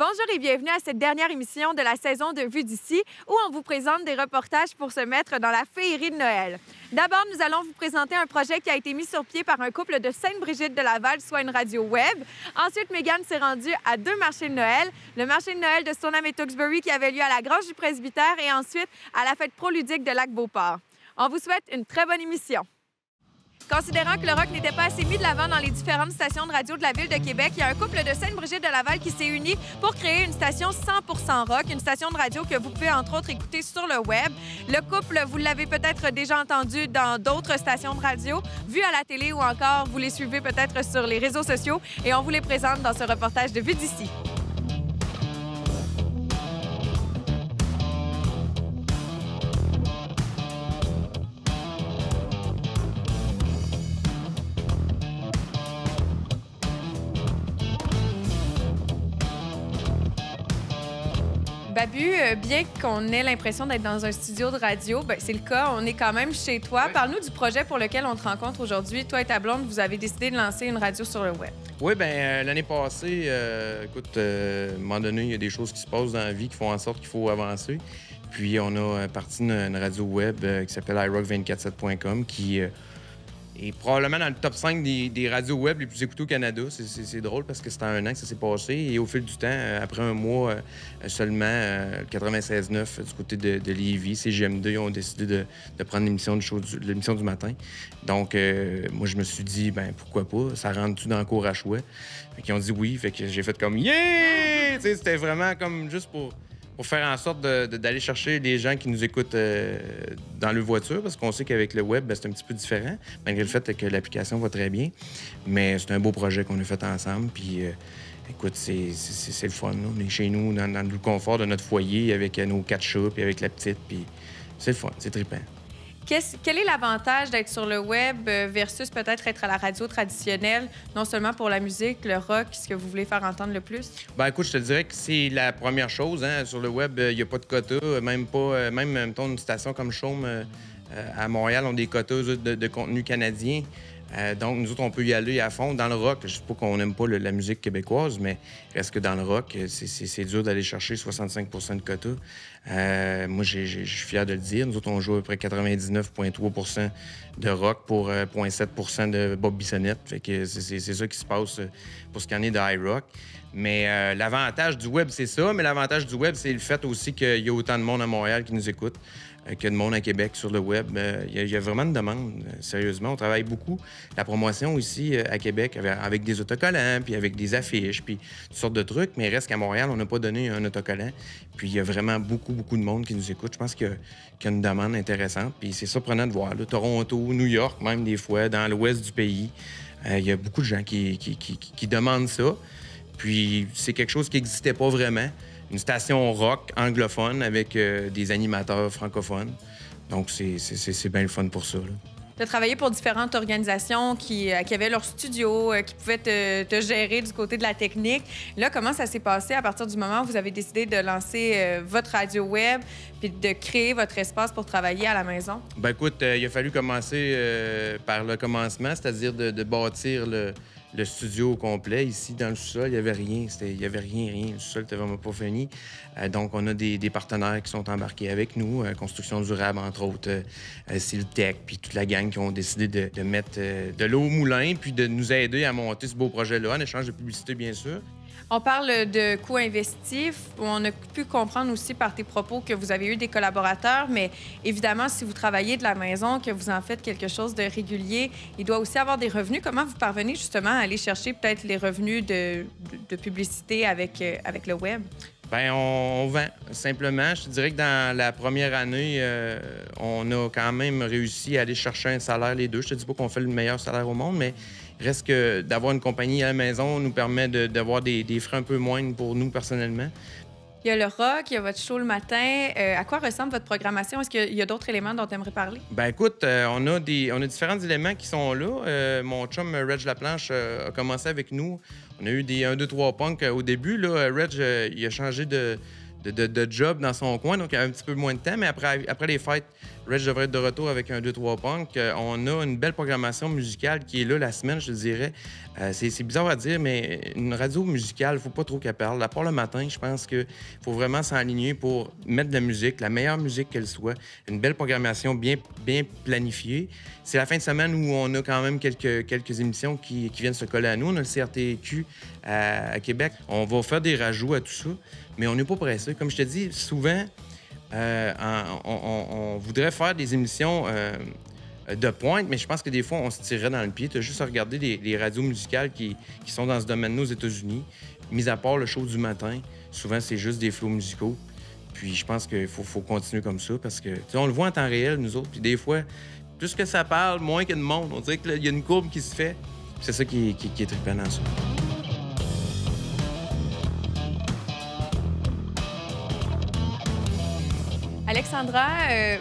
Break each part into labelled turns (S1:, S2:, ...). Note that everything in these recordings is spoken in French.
S1: Bonjour et bienvenue à cette dernière émission de la saison de Vue d'ici où on vous présente des reportages pour se mettre dans la féerie de Noël. D'abord, nous allons vous présenter un projet qui a été mis sur pied par un couple de Sainte-Brigitte de Laval, soit une radio web. Ensuite, Mégane s'est rendue à 2 marchés de Noël. Le marché de Noël de Stoneham et Tewksbury qui avait lieu à la Grange du Presbytère et ensuite à la fête pro-ludique de Lac-Beauport. On vous souhaite une très bonne émission. Considérant que le rock n'était pas assez mis de l'avant dans les différentes stations de radio de la Ville de Québec, il y a un couple de Sainte-Brigitte de Laval qui s'est uni pour créer une station 100% rock, une station de radio que vous pouvez entre autres écouter sur le web. Le couple, vous l'avez peut-être déjà entendu dans d'autres stations de radio, vu à la télé ou encore vous les suivez peut-être sur les réseaux sociaux et on vous les présente dans ce reportage de Vue d'ici. Babu, bien qu'on ait l'impression d'être dans un studio de radio, c'est le cas, on est quand même chez toi. Oui. Parle-nous du projet pour lequel on te rencontre aujourd'hui. Toi et ta blonde, vous avez décidé de lancer une radio sur le web.
S2: Oui, bien, l'année passée, écoute, à un moment donné, il y a des choses qui se passent dans la vie qui font en sorte qu'il faut avancer. Puis, on a parti une radio web qui s'appelle iRock247.com qui est probablement dans le top 5 des radios web les plus écoutées au Canada. C'est drôle parce que c'était en un an que ça s'est passé. Et au fil du temps, après un mois seulement, 96.9 du côté de Lévis, CGM2, ont décidé de prendre l'émission du matin. Donc, moi, je me suis dit, ben pourquoi pas? Ça rentre-tu dans le cours à choix? Fait qu'ils ont dit oui. Fait que j'ai fait comme « Yeah! » C'était vraiment comme juste pour faire en sorte d'aller chercher les gens qui nous écoutent dans leur voiture, parce qu'on sait qu'avec le web, c'est un petit peu différent, malgré le fait que l'application va très bien. Mais c'est un beau projet qu'on a fait ensemble. Puis, écoute, c'est le fun. Là. On est chez nous, dans le confort de notre foyer, avec nos 4 chats, puis avec la petite. Puis, c'est le fun, c'est trippant.
S1: Quel est l'avantage d'être sur le web versus peut-être être à la radio traditionnelle, non seulement pour la musique, le rock, ce que vous voulez faire entendre le plus? Ben
S2: écoute, je te dirais que c'est la première chose. Hein. Sur le web, il n'y a pas de quota, même mettons, une station comme Chaume à Montréal ont des quotas de contenu canadien. Donc, nous autres, on peut y aller à fond. Dans le rock, je ne sais pas qu'on n'aime pas la musique québécoise, mais reste que dans le rock, c'est dur d'aller chercher 65 % de quota. Moi, je suis fier de le dire. Nous autres, on joue à peu près 99,3 % de rock pour 0,7 % de Bob Bissonnette. Fait que c'est ça qui se passe pour ce qu'il y en est de iRock. Mais l'avantage du web, c'est ça. Mais l'avantage du web, c'est le fait aussi qu'il y a autant de monde à Montréal qui nous écoute que de monde à Québec sur le web. Il y a vraiment une demande, sérieusement. On travaille beaucoup. La promotion ici à Québec avec des autocollants, puis avec des affiches, puis toutes sortes de trucs. Mais il reste qu'à Montréal, on n'a pas donné un autocollant. Puis il y a vraiment beaucoup de monde qui nous écoute. Je pense qu'il y a une demande intéressante. Puis c'est surprenant de voir. Là, Toronto, New York, même des fois, dans l'ouest du pays. Il y a beaucoup de gens qui demandent ça. Puis c'est quelque chose qui n'existait pas vraiment. Une station rock anglophone avec des animateurs francophones. Donc, c'est bien le fun pour ça.
S1: Tu as travaillé pour différentes organisations qui avaient leur studio, qui pouvaient te gérer du côté de la technique. Là, comment ça s'est passé à partir du moment où vous avez décidé de lancer votre radio web puis de créer votre espace pour travailler à la maison? Ben écoute,
S2: il a fallu commencer par le commencement, c'est-à-dire de bâtir le studio au complet. Ici, dans le sous-sol, il n'y avait rien. Il n'y avait rien. Le sous-sol n'était vraiment pas fini. Donc, on a des partenaires qui sont embarqués avec nous. Construction durable, entre autres, Siltech, puis toute la gang qui ont décidé de mettre de l'eau au moulin puis de nous aider à monter ce beau projet-là, en échange de publicité, bien sûr.
S1: On parle de coûts investis. On a pu comprendre aussi par tes propos que vous avez eu des collaborateurs, mais évidemment, si vous travaillez de la maison, que vous en faites quelque chose de régulier, il doit aussi avoir des revenus. Comment vous parvenez justement à aller chercher peut-être les revenus de publicité avec le web?
S2: Bien, on vend, simplement. Je te dirais que dans la première année, on a quand même réussi à aller chercher un salaire, les deux. Je te dis pas qu'on fait le meilleur salaire au monde, mais il reste que d'avoir une compagnie à la maison nous permet d'avoir des frais un peu moindres pour nous, personnellement.
S1: Il y a le rock, il y a votre show le matin. À quoi ressemble votre programmation? Est-ce qu'il y a d'autres éléments dont tu aimerais parler?
S2: Bien, écoute, on a différents éléments qui sont là. Mon chum, Reg Laplanche, a commencé avec nous. On a eu des 1, 2, 3 punks au début. Là, Reg, il a changé de job dans son coin, donc il y a un petit peu moins de temps. Mais après les fêtes, Reg devrait être de retour avec un 2-3 punk. On a une belle programmation musicale qui est là la semaine, je te dirais. C'est bizarre à dire, mais une radio musicale, il ne faut pas trop qu'elle parle. À part le matin, je pense qu'il faut vraiment s'enligner pour mettre de la musique, la meilleure musique qu'elle soit. Une belle programmation bien planifiée. C'est la fin de semaine où on a quand même quelques émissions qui viennent se coller à nous. On a le CRTQ à Québec. On va faire des rajouts à tout ça, mais on n'est pas pressé. Comme je te dis, souvent, on voudrait faire des émissions de pointe, mais je pense que des fois, on se tirerait dans le pied. Tu as juste à regarder les radios musicales qui sont dans ce domaine-là aux États-Unis. Mis à part le show du matin, souvent, c'est juste des flots musicaux. Puis je pense qu'il faut continuer comme ça parce que, tu sais, on le voit en temps réel, nous autres. Puis des fois, plus que ça parle, moins qu'il y a de monde. On dirait qu'il y a une courbe qui se fait. C'est ça qui est trippant dans ça.
S1: Alexandra,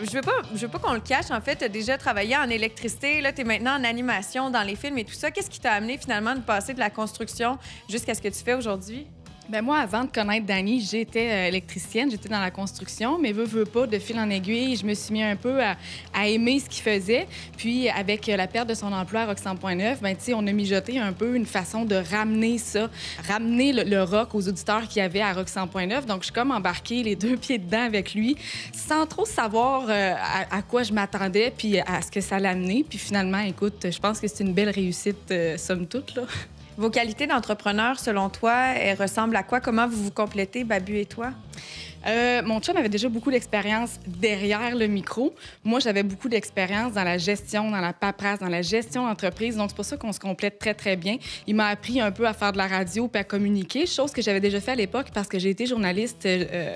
S1: je veux pas qu'on le cache. En fait, tu as déjà travaillé en électricité. Là, tu es maintenant en animation dans les films et tout ça. Qu'est-ce qui t'a amené finalement de passer de la construction jusqu'à ce que tu fais aujourd'hui?
S3: Bien, moi, avant de connaître Dany, j'étais électricienne, j'étais dans la construction, mais veux pas, de fil en aiguille, je me suis mis un peu à aimer ce qu'il faisait. Puis, avec la perte de son emploi à Rock 100.9, bien, tu sais, on a mijoté un peu une façon de ramener ça, ramener le rock aux auditeurs qu'il y avait à Rock 100.9. Donc, je suis comme embarquée les deux pieds dedans avec lui, sans trop savoir à quoi je m'attendais, puis à ce que ça l'amenait. Puis finalement, écoute, je pense que c'est une belle réussite, somme toute, là.
S1: Vos qualités d'entrepreneur, selon toi, elles ressemblent à quoi? Comment vous vous complétez, Babu et toi?
S3: Mon chum avait déjà beaucoup d'expérience derrière le micro. Moi, j'avais beaucoup d'expérience dans la gestion, dans la paperasse, dans la gestion d'entreprise. Donc, c'est pour ça qu'on se complète très, très bien. Il m'a appris un peu à faire de la radio puis à communiquer, chose que j'avais déjà fait à l'époque parce que j'ai été journaliste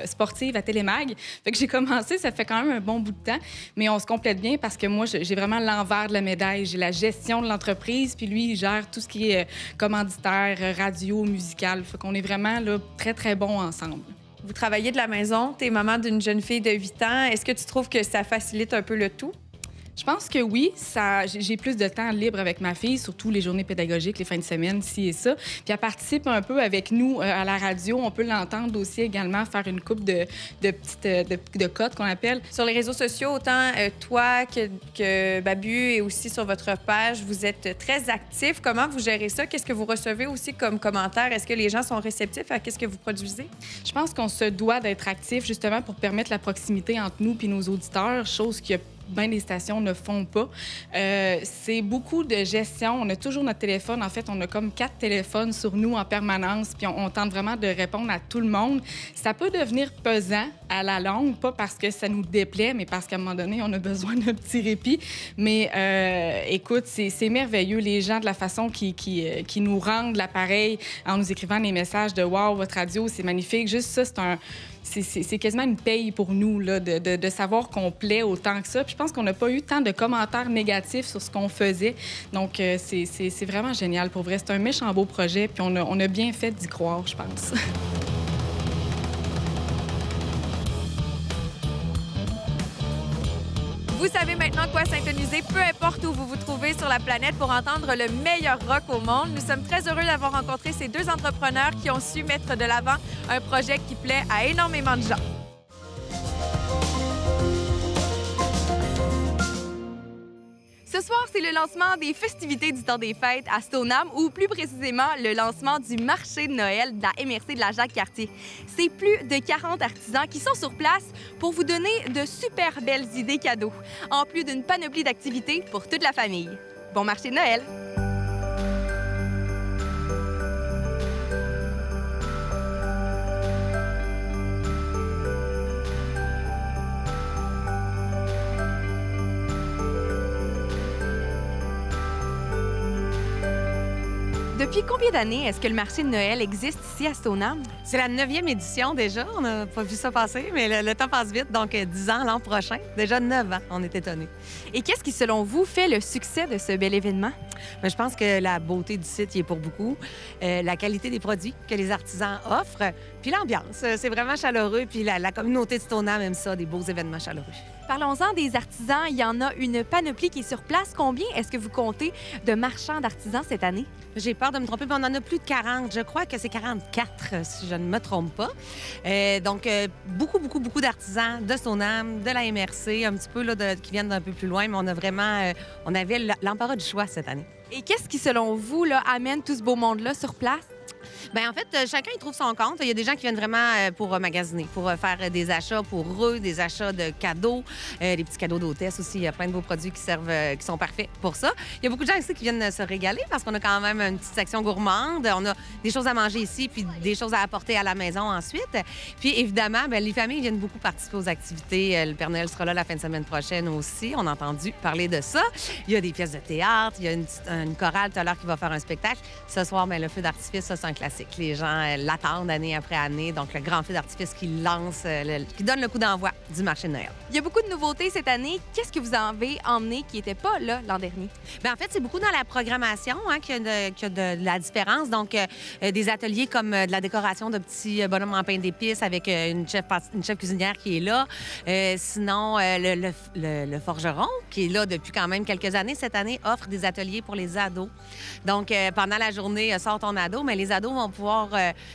S3: sportive à Télémag. Fait que j'ai commencé, ça fait quand même un bon bout de temps. Mais on se complète bien parce que moi, j'ai vraiment l'envers de la médaille. J'ai la gestion de l'entreprise, puis lui, il gère tout ce qui est commanditaire, radio, musical. Fait qu'on est vraiment là, très, très bons ensemble.
S1: Vous travaillez de la maison, tu es maman d'une jeune fille de 8 ans. Est-ce que tu trouves que ça facilite un peu le tout?
S3: Je pense que oui, j'ai plus de temps libre avec ma fille, surtout les journées pédagogiques, les fins de semaine, ci et ça. Puis elle participe un peu avec nous à la radio. On peut l'entendre aussi également faire une couple de petites cotes qu'on appelle.
S1: Sur les réseaux sociaux, autant toi que Babu et aussi sur votre page, vous êtes très actifs. Comment vous gérez ça? Qu'est-ce que vous recevez aussi comme commentaires? Est-ce que les gens sont réceptifs à ce que vous produisez?
S3: Je pense qu'on se doit d'être actifs justement pour permettre la proximité entre nous et nos auditeurs, chose qui a bien des stations ne font pas. C'est beaucoup de gestion. On a toujours notre téléphone. En fait, on a comme 4 téléphones sur nous en permanence, puis on tente vraiment de répondre à tout le monde. Ça peut devenir pesant à la longue, pas parce que ça nous déplaît, mais parce qu'à un moment donné, on a besoin d'un petit répit. Mais écoute, c'est merveilleux, les gens, de la façon qui nous rendent l'appareil en nous écrivant des messages de « Wow, votre radio, c'est magnifique ». Juste ça, c'est quasiment une paye pour nous là, de savoir qu'on plaît autant que ça. Puis je pense qu'on n'a pas eu tant de commentaires négatifs sur ce qu'on faisait. Donc, c'est vraiment génial. Pour vrai, c'est un méchant beau projet. Puis on a bien fait d'y croire, je pense.
S1: Vous savez maintenant quoi syntoniser, peu importe où vous vous trouvez sur la planète pour entendre le meilleur rock au monde. Nous sommes très heureux d'avoir rencontré ces deux entrepreneurs qui ont su mettre de l'avant un projet qui plaît à énormément de gens.
S4: Ce soir, c'est le lancement des festivités du temps des fêtes à Stoneham, ou plus précisément le lancement du marché de Noël de la MRC de la Jacques-Cartier. C'est plus de 40 artisans qui sont sur place pour vous donner de super belles idées cadeaux, en plus d'une panoplie d'activités pour toute la famille. Bon marché de Noël! Depuis combien d'années est-ce que le marché de Noël existe ici à Stoneham?
S5: C'est la 9e édition déjà. On n'a pas vu ça passer, mais le temps passe vite. Donc, 10 ans l'an prochain. Déjà 9 ans, on est étonnés.
S4: Et qu'est-ce qui, selon vous, fait le succès de ce bel événement?
S5: Bien, je pense que la beauté du site y est pour beaucoup. La qualité des produits que les artisans offrent. Puis l'ambiance. C'est vraiment chaleureux. Puis la communauté de Stoneham aime ça, des beaux événements chaleureux.
S4: Parlons-en des artisans. Il y en a une panoplie qui est sur place. Combien est-ce que vous comptez de marchands d'artisans cette année?
S5: J'ai peur de me tromper, mais on en a plus de 40. Je crois que c'est 44, si je ne me trompe pas. Donc, beaucoup d'artisans de Stoneham, de la MRC, un petit peu là, qui viennent d'un peu plus loin, mais on a vraiment... on avait l'embarras du choix cette année.
S4: Et qu'est-ce qui, selon vous, là, amène tout ce beau monde-là sur place?
S5: Bien, en fait, chacun y trouve son compte. Il y a des gens qui viennent vraiment pour magasiner, pour faire des achats pour eux, des achats de cadeaux, des petits cadeaux d'hôtesse aussi. Il y a plein de beaux produits qui sont parfaits pour ça. Il y a beaucoup de gens ici qui viennent se régaler parce qu'on a quand même une petite section gourmande. On a des choses à manger ici puis des choses à apporter à la maison ensuite. Puis évidemment, bien, les familles viennent beaucoup participer aux activités. Le Père Noël sera là la fin de semaine prochaine aussi. On a entendu parler de ça. Il y a des pièces de théâtre. Il y a une chorale tout à l'heure qui va faire un spectacle. Ce soir, bien, le feu d'artifice, ça, c'est un classique. Les gens l'attendent année après année. Donc, le grand feu d'artifice qui lance, qui donne le coup d'envoi du marché de Noël.
S4: Il y a beaucoup de nouveautés cette année. Qu'est-ce que vous avez emmené qui n'était pas là l'an dernier?
S5: Bien, en fait, c'est beaucoup dans la programmation qu'il y a de la différence. Donc, des ateliers comme de la décoration de petits bonhommes en pain d'épices avec une chef cuisinière qui est là. Sinon, le forgeron, qui est là depuis quand même quelques années, cette année, offre des ateliers pour les ados. Donc, pendant la journée, sort ton ado, mais les ados vont pouvoir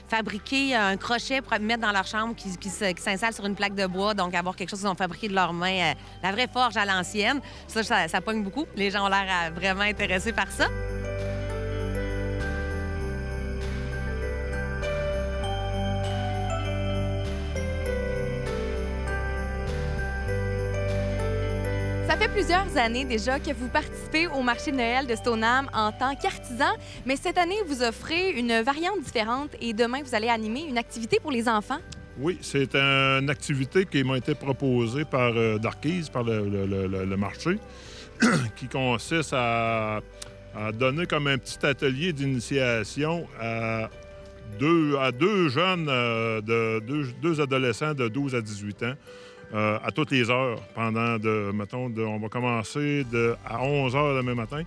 S5: fabriquer un crochet pour mettre dans leur chambre qui s'installe sur une plaque de bois, donc avoir quelque chose qu'ils ont fabriqué de leurs mains, la vraie forge à l'ancienne. Ça pogne beaucoup. Les gens ont l'air vraiment intéressés par ça.
S4: Ça fait plusieurs années déjà que vous participez au marché de Noël de Stoneham en tant qu'artisan, mais cette année, vous offrez une variante différente et demain, vous allez animer une activité pour les enfants.
S6: Oui, c'est une activité qui m'a été proposée par Darkies, par le marché, qui consiste à donner comme un petit atelier d'initiation à deux jeunes, deux adolescents de 12 à 18 ans, à toutes les heures, on va commencer à 11 heures demain matin.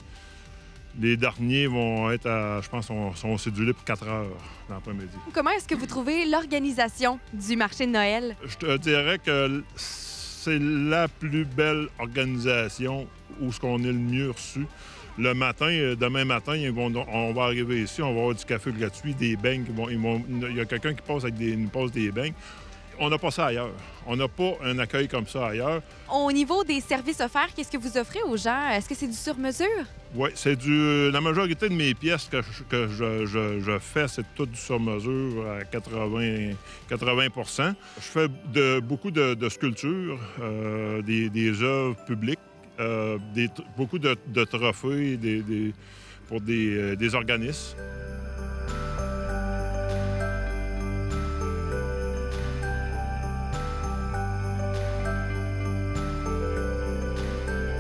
S6: Les derniers vont être, je pense, sont cédulés pour 4 heures l'après-midi.
S4: Comment est-ce que vous trouvez l'organisation du marché de Noël?
S6: Je te dirais que c'est la plus belle organisation où ce qu'on est le mieux reçu. Le matin, demain matin, on va arriver ici, on va avoir du café gratuit, des beignes. Il y a quelqu'un qui passe nous passe des beignes. On n'a pas ça ailleurs. On n'a pas un accueil comme ça ailleurs.
S4: Au niveau des services offerts, qu'est-ce que vous offrez aux gens? Est-ce que c'est du sur-mesure?
S6: Oui, c'est la majorité de mes pièces que je fais, c'est tout du sur-mesure à 80 %. Je fais beaucoup de sculptures, des œuvres publiques, beaucoup de trophées pour des organismes.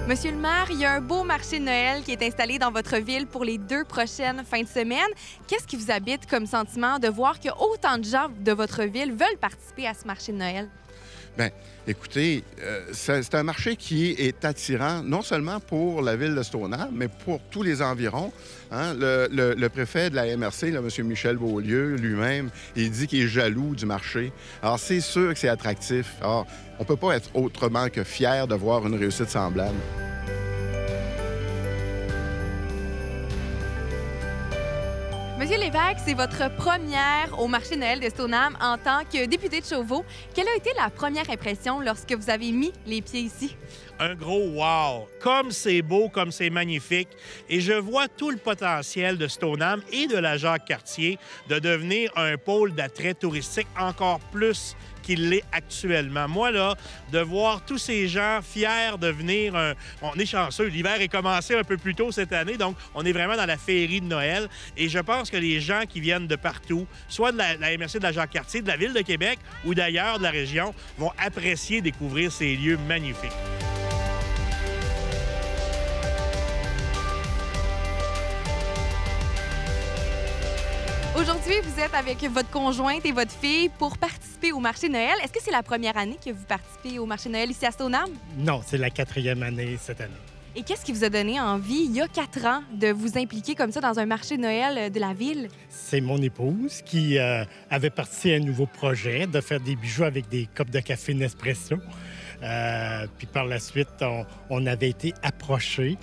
S4: Monsieur le maire, il y a un beau marché de Noël qui est installé dans votre ville pour les 2 prochaines fins de semaine. Qu'est-ce qui vous habite comme sentiment de voir que autant de gens de votre ville veulent participer à ce marché de Noël?
S7: Bien, écoutez, c'est un marché qui est attirant, non seulement pour la ville de Stoneham, mais pour tous les environs. Hein? Le préfet de la MRC, là, M. Michel Beaulieu, lui-même, il dit qu'il est jaloux du marché. Alors, c'est sûr que c'est attractif. Alors, on ne peut pas être autrement que fier de voir une réussite semblable.
S4: Monsieur Lévesque, c'est votre première au marché de Noël de Stoneham en tant que député de Chauveau. Quelle a été la première impression lorsque vous avez mis les pieds ici?
S8: Un gros wow! Comme c'est beau, comme c'est magnifique. Et je vois tout le potentiel de Stoneham et de la Jacques-Cartier de devenir un pôle d'attrait touristique encore plus qu'il l'est actuellement. Moi, là, de voir tous ces gens fiers de venir... On est chanceux. L'hiver est commencé un peu plus tôt cette année, donc on est vraiment dans la féerie de Noël. Et je pense que les gens qui viennent de partout, soit de la MRC de la Jacques-Cartier, de la Ville de Québec ou d'ailleurs de la région, vont apprécier découvrir ces lieux magnifiques.
S4: Aujourd'hui, vous êtes avec votre conjointe et votre fille pour participer au marché de Noël. Est-ce que c'est la première année que vous participez au marché de Noël ici à Stoneham?
S9: Non, c'est la 4e année cette année.
S4: Et qu'est-ce qui vous a donné envie, il y a 4 ans, de vous impliquer comme ça dans un marché de Noël de la ville?
S9: C'est mon épouse qui avait parti à un nouveau projet de faire des bijoux avec des copes de café Nespresso. Puis par la suite, on avait été approchés.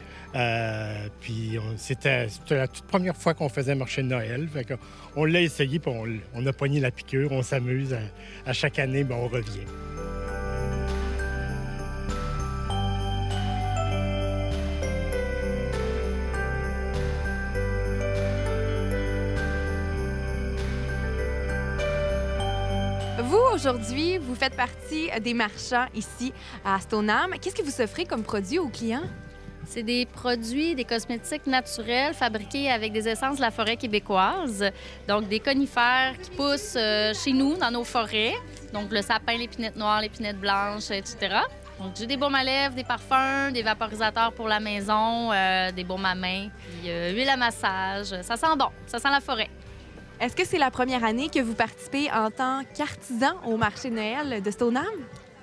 S9: Puis c'était la toute première fois qu'on faisait un marché de Noël. Fait qu'on l'a essayé, puis on a pogné la piqûre. On s'amuse. À chaque année, on revient.
S4: Vous, aujourd'hui, vous faites partie des marchands ici à Stoneham. Qu'est-ce que vous offrez comme produit aux clients?
S10: C'est des produits, des cosmétiques naturels fabriqués avec des essences de la forêt québécoise. Donc, des conifères qui poussent chez nous, dans nos forêts. Donc, le sapin, l'épinette noire, l'épinette blanche, etc. Donc, j'ai des baumes à lèvres, des parfums, des vaporisateurs pour la maison, des baumes à main, puis huile à massage. Ça sent bon, ça sent la forêt.
S4: Est-ce que c'est la première année que vous participez en tant qu'artisan au marché de Noël de Stoneham?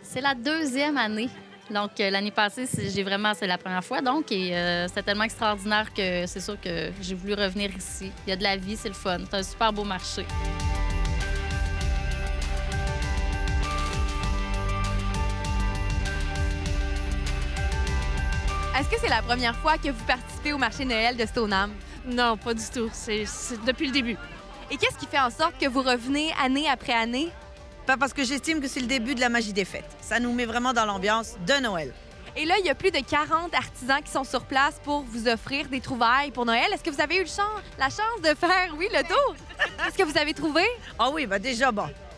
S10: C'est la 2e année. Donc, l'année passée, c'est la première fois, donc, et c'était tellement extraordinaire que c'est sûr que j'ai voulu revenir ici. Il y a de la vie, c'est le fun. C'est un super beau marché.
S4: Est-ce que c'est la première fois que vous participez au marché de Noël de Stoneham?
S11: Non, pas du tout. C'est depuis le début.
S4: Et qu'est-ce qui fait en sorte que vous revenez année après année?
S12: Parce que j'estime que c'est le début de la magie des fêtes. Ça nous met vraiment dans l'ambiance de Noël.
S4: Et là, il y a plus de 40 artisans qui sont sur place pour vous offrir des trouvailles pour Noël. Est-ce que vous avez eu la chance de faire, oui, le tour? Qu'est-ce que vous avez trouvé?
S12: Ah oui, déjà,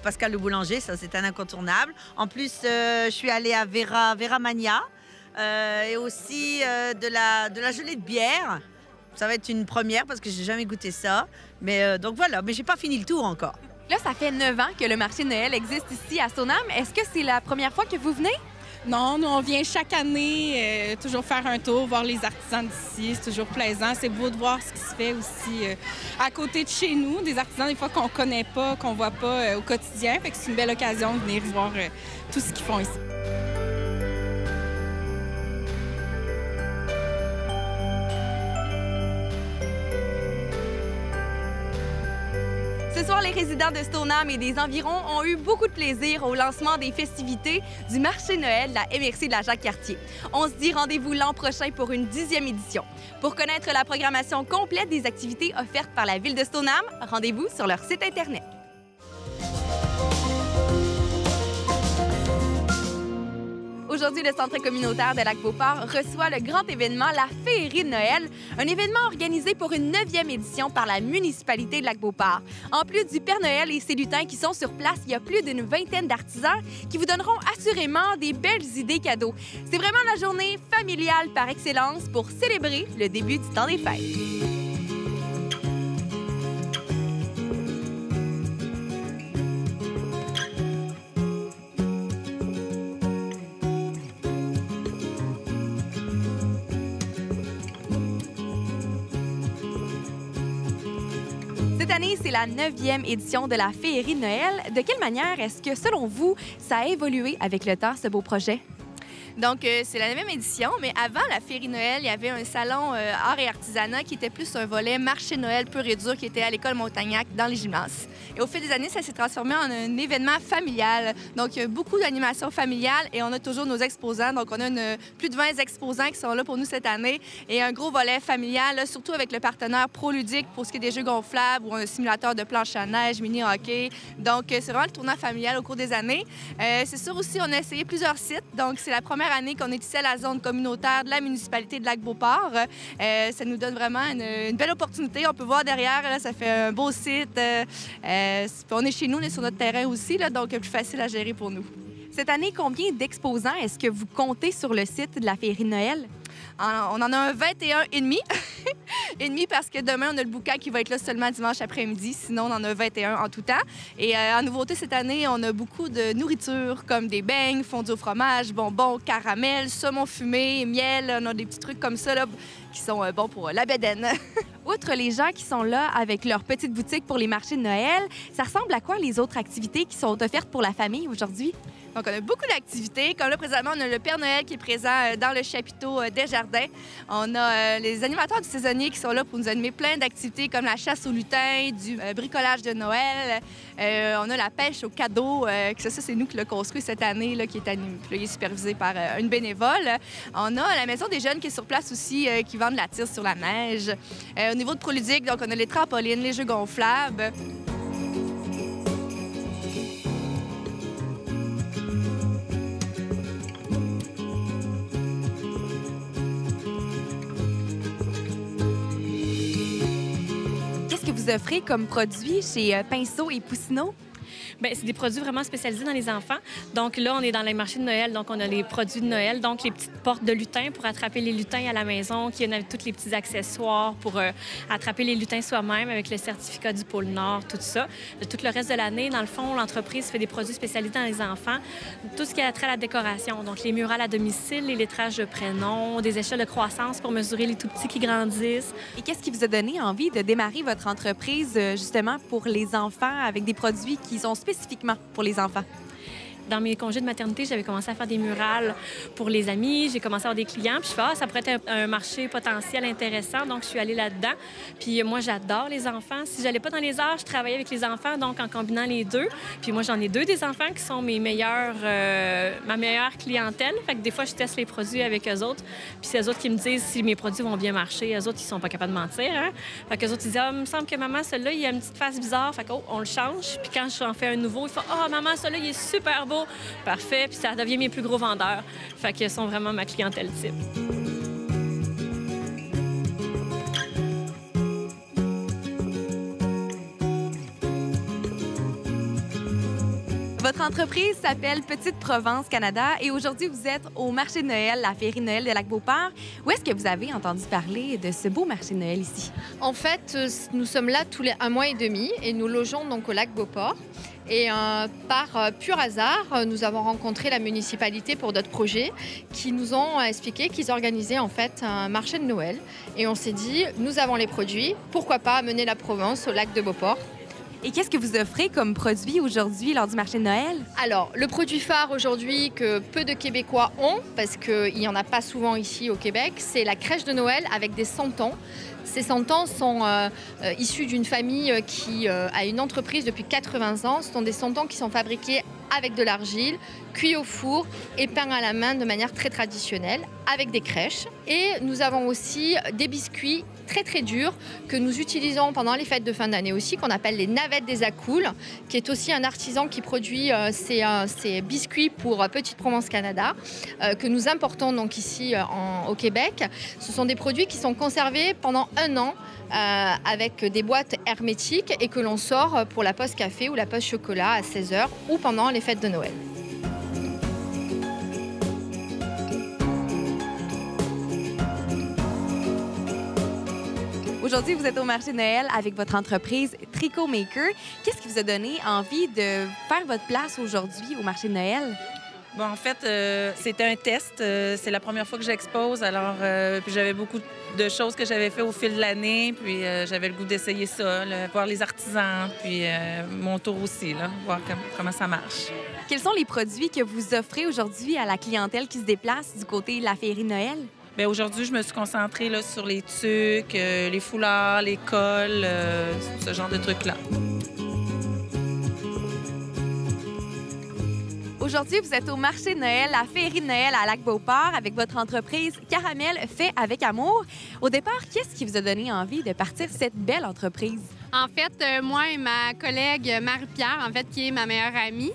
S12: Pascal le boulanger, ça, c'est un incontournable. En plus, je suis allée à Vera Mania et aussi de la gelée de bière. Ça va être une première parce que j'ai jamais goûté ça. Mais donc voilà, mais j'ai pas fini le tour encore.
S4: Là, ça fait 9 ans que le marché de Noël existe ici à Stoneham. Est-ce que c'est la première fois que vous venez?
S3: Non, nous, on vient chaque année toujours faire un tour, voir les artisans d'ici. C'est toujours plaisant. C'est beau de voir ce qui se fait aussi à côté de chez nous. Des artisans, des fois, qu'on connaît pas, qu'on voit pas au quotidien. Fait que c'est une belle occasion de venir voir tout ce qu'ils font ici.
S4: Ce soir, les résidents de Stoneham et des environs ont eu beaucoup de plaisir au lancement des festivités du marché Noël de la MRC de la Jacques-Cartier. On se dit rendez-vous l'an prochain pour une 10e édition. Pour connaître la programmation complète des activités offertes par la Ville de Stoneham, rendez-vous sur leur site Internet. Aujourd'hui, le Centre communautaire de Lac-Beauport reçoit le grand événement La Féerie de Noël, un événement organisé pour une 9e édition par la municipalité de Lac-Beauport. En plus du Père Noël et ses lutins qui sont sur place, il y a plus d'une vingtaine d'artisans qui vous donneront assurément des belles idées cadeaux. C'est vraiment la journée familiale par excellence pour célébrer le début du temps des fêtes. Cette année, c'est la 9e édition de la Féerie de Noël. De quelle manière est-ce que, selon vous, ça a évolué avec le temps, ce beau projet?
S11: Donc, c'est la 9e édition, mais avant la Féerie Noël, il y avait un salon art et artisanat qui était plus un volet marché Noël pur et dur qui était à l'école Montagnac dans les gymnases. Et au fil des années, ça s'est transformé en un événement familial. Donc, il y a beaucoup d'animations familiales et on a toujours nos exposants. Donc, on a plus de 20 exposants qui sont là pour nous cette année et un gros volet familial, là, surtout avec le partenaire ProLudique pour ce qui est des jeux gonflables ou un simulateur de planche à neige, mini-hockey. Donc, c'est vraiment le tournant familial au cours des années. C'est sûr aussi, on a essayé plusieurs sites. Donc, c'est la première année qu'on est ici à la zone communautaire de la municipalité de Lac-Beauport. Ça nous donne vraiment une belle opportunité. On peut voir derrière, là, ça fait un beau site. On est chez nous, on est sur notre terrain aussi, là, donc plus facile à gérer pour nous.
S4: Cette année, combien d'exposants est-ce que vous comptez sur le site de la Féerie de Noël?
S11: On en a un 21 et demi. Et demi parce que demain, on a le boucan qui va être là seulement dimanche après-midi. Sinon, on en a 21 en tout temps. Et en nouveauté, cette année, on a beaucoup de nourriture comme des beignes, fondus au fromage, bonbons, caramel, saumon fumé, miel. On a des petits trucs comme ça là, qui sont bons pour la bédaine.
S4: Outre les gens qui sont là avec leur petite boutique pour les marchés de Noël, ça ressemble à quoi les autres activités qui sont offertes pour la famille aujourd'hui?
S11: Donc, on a beaucoup d'activités. Comme là, présentement, on a le Père Noël qui est présent dans le chapiteau des jardins. On a les animateurs du saisonnier qui sont là pour nous animer plein d'activités comme la chasse au lutin, du bricolage de Noël. On a la pêche aux cadeaux. Ça, c'est nous qui l'avons construit cette année, là, qui est animé, supervisé par une bénévole. On a la Maison des jeunes qui est sur place aussi, qui vend de la tire sur la neige. Au niveau de Proludique, donc, on a les trampolines, les jeux gonflables. Qu'est-ce que vous offrez comme produit chez Pinceau et Poussineau?
S13: Bien, c'est des produits vraiment spécialisés dans les enfants. Donc là, on est dans les marchés de Noël, donc on a les produits de Noël, donc les petites portes de lutins pour attraper les lutins à la maison, qui ont tous les petits accessoires pour attraper les lutins soi-même avec le certificat du pôle Nord, tout ça. Tout le reste de l'année, dans le fond, l'entreprise fait des produits spécialisés dans les enfants, tout ce qui a trait à la décoration, donc les murales à domicile, les lettrages de prénoms, des échelles de croissance pour mesurer les tout petits qui grandissent.
S4: Et qu'est-ce qui vous a donné envie de démarrer votre entreprise justement pour les enfants avec des produits qui sont spécifiquement pour les enfants?
S13: Dans mes congés de maternité, j'avais commencé à faire des murales pour les amis. J'ai commencé à avoir des clients. Puis je fais, ça pourrait être un marché potentiel intéressant. Donc, je suis allée là-dedans. Puis moi, j'adore les enfants. Si j'allais pas dans les arts, je travaillais avec les enfants, donc en combinant les deux. Puis moi, j'en ai deux des enfants qui sont ma meilleure clientèle. Fait que des fois, je teste les produits avec eux autres. Puis c'est eux autres qui me disent si mes produits vont bien marcher. Eux autres, ils sont pas capables de mentir. Hein? Fait qu'eux autres, ils disent, il me semble que maman, celui-là, il a une petite face bizarre. Fait on le change. Puis quand j'en fais un nouveau, ils font, maman, celui-là, il est super beau. Parfait, puis ça devient mes plus gros vendeurs. Fait qu'ils sont vraiment ma clientèle type.
S4: Votre entreprise s'appelle Petite Provence Canada et aujourd'hui, vous êtes au marché de Noël, la Féerie Noël de Lac-Beauport. Où est-ce que vous avez entendu parler de ce beau marché de Noël ici?
S14: En fait, nous sommes là tous les 1 mois et demi et nous logeons donc au Lac-Beauport. Et par pur hasard, nous avons rencontré la municipalité pour d'autres projets qui nous ont expliqué qu'ils organisaient en fait un marché de Noël. Et on s'est dit, nous avons les produits, pourquoi pas amener la Provence au lac de Beauport?
S4: Et qu'est-ce que vous offrez comme produit aujourd'hui lors du marché de Noël?
S14: Alors, le produit phare aujourd'hui que peu de Québécois ont, parce qu'il n'y en a pas souvent ici au Québec, c'est la crèche de Noël avec des santons. Ces santons sont issus d'une famille qui a une entreprise depuis 80 ans. Ce sont des santons qui sont fabriqués avec de l'argile, cuits au four et peints à la main de manière très traditionnelle, avec des crèches. Et nous avons aussi des biscuits très très durs que nous utilisons pendant les fêtes de fin d'année aussi, qu'on appelle les navettes des Acoules, qui est aussi un artisan qui produit ces biscuits pour Petite Provence Canada, que nous importons donc ici au Québec. Ce sont des produits qui sont conservés pendant 1 an avec des boîtes hermétiques et que l'on sort pour la pause café ou la pause chocolat à 16h ou pendant les fêtes de Noël.
S4: Aujourd'hui, vous êtes au marché de Noël avec votre entreprise Tricot Maker. Qu'est-ce qui vous a donné envie de faire votre place aujourd'hui au marché de Noël?
S15: Bon, en fait, c'était un test. C'est la première fois que j'expose. Alors, puis j'avais beaucoup de choses que j'avais fait au fil de l'année. Puis j'avais le goût d'essayer ça, voir les artisans, puis mon tour aussi, là, voir comment ça marche.
S4: Quels sont les produits que vous offrez aujourd'hui à la clientèle qui se déplace du côté de la Féerie de Noël?
S15: Bien, aujourd'hui, je me suis concentrée là, sur les tuques, les foulards, les cols, ce genre de trucs-là.
S4: Aujourd'hui, vous êtes au marché de Noël, la Féerie de Noël à Lac-Beauport avec votre entreprise Caramel fait avec amour. Au départ, qu'est-ce qui vous a donné envie de partir cette belle entreprise?
S16: En fait, moi et ma collègue Marie-Pierre, en fait, qui est ma meilleure amie,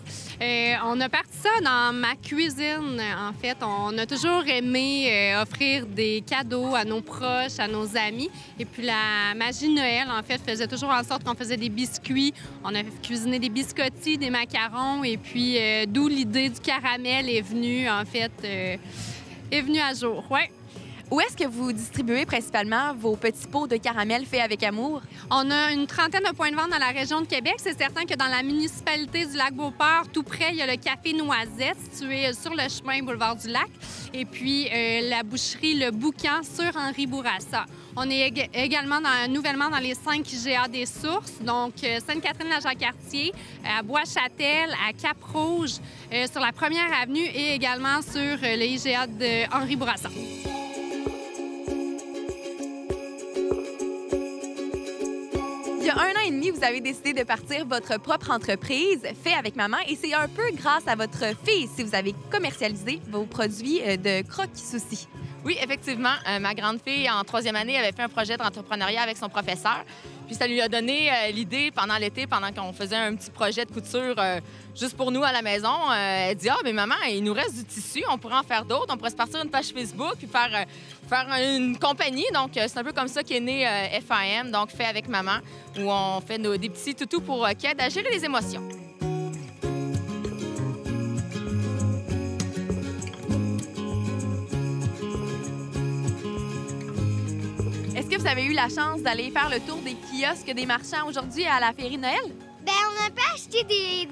S16: on a parti ça dans ma cuisine. En fait, on a toujours aimé offrir des cadeaux à nos proches, à nos amis. Et puis la magie de Noël, en fait, faisait toujours en sorte qu'on faisait des biscuits. On a cuisiné des biscottis, des macarons. Et puis, d'où l'idée du caramel est venue, en fait, est venue à jour. Ouais.
S4: Où est-ce que vous distribuez principalement vos petits pots de caramel faits avec amour?
S16: On a une trentaine de points de vente dans la région de Québec. C'est certain que dans la municipalité du Lac-Beauport, tout près, il y a le Café Noisette, situé sur le chemin boulevard du Lac. Et puis, la boucherie Le Boucan sur Henri Bourassa. On est également nouvellement dans les 5 IGA des sources, donc Sainte-Catherine-la-Jacques-Cartier, à Bois-Châtel, à Cap-Rouge, sur la Première Avenue et également sur le IGA de Henri Bourassa.
S4: Il y a 1 an et demi, vous avez décidé de partir votre propre entreprise, Fait avec maman, et c'est un peu grâce à votre fille si vous avez commercialisé vos produits de croquis-soucis.
S17: Oui, effectivement. Ma grande fille, en 3e année, avait fait un projet d'entrepreneuriat avec son professeur. Puis ça lui a donné l'idée pendant l'été, pendant qu'on faisait un petit projet de couture juste pour nous à la maison. Elle dit « Ah, mais maman, il nous reste du tissu, on pourrait en faire d'autres. On pourrait se partir une page Facebook puis faire une compagnie. » Donc, c'est un peu comme ça qu'est né FAM, donc Fait avec maman, où on fait des petits toutous pour qui aident à gérer les émotions.
S4: Est-ce que vous avez eu la chance d'aller faire le tour des kiosques des marchands aujourd'hui à la Féerie Noël?
S18: Bien, on a pas acheté des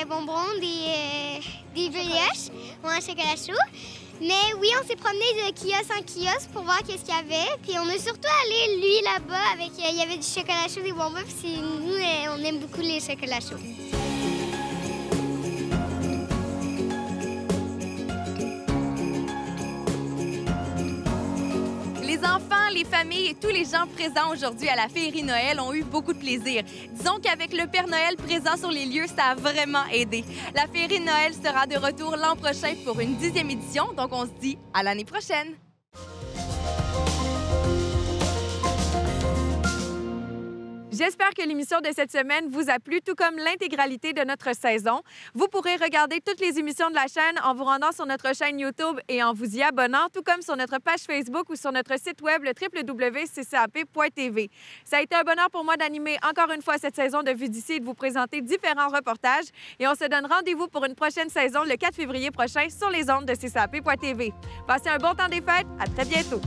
S18: bonbons, des brioches ou un chocolat chaud. Mais oui, on s'est promené de kiosque en kiosque pour voir qu'est-ce qu'il y avait. Puis on est surtout allé, lui, là-bas, avec il y avait du chocolat chaud, des bonbons. Puis nous, on aime beaucoup les chocolats chauds.
S4: Les enfants, les familles et tous les gens présents aujourd'hui à la Féerie Noël ont eu beaucoup de plaisir. Disons qu'avec le Père Noël présent sur les lieux, ça a vraiment aidé. La Féerie Noël sera de retour l'an prochain pour une 10e édition, donc on se dit à l'année prochaine.
S1: J'espère que l'émission de cette semaine vous a plu, tout comme l'intégralité de notre saison. Vous pourrez regarder toutes les émissions de la chaîne en vous rendant sur notre chaîne YouTube et en vous y abonnant, tout comme sur notre page Facebook ou sur notre site web, le www.ccap.tv. Ça a été un bonheur pour moi d'animer encore une fois cette saison de Vue d'ici et de vous présenter différents reportages. Et on se donne rendez-vous pour une prochaine saison le 4 février prochain sur les ondes de ccap.tv. Passez un bon temps des fêtes. À très bientôt.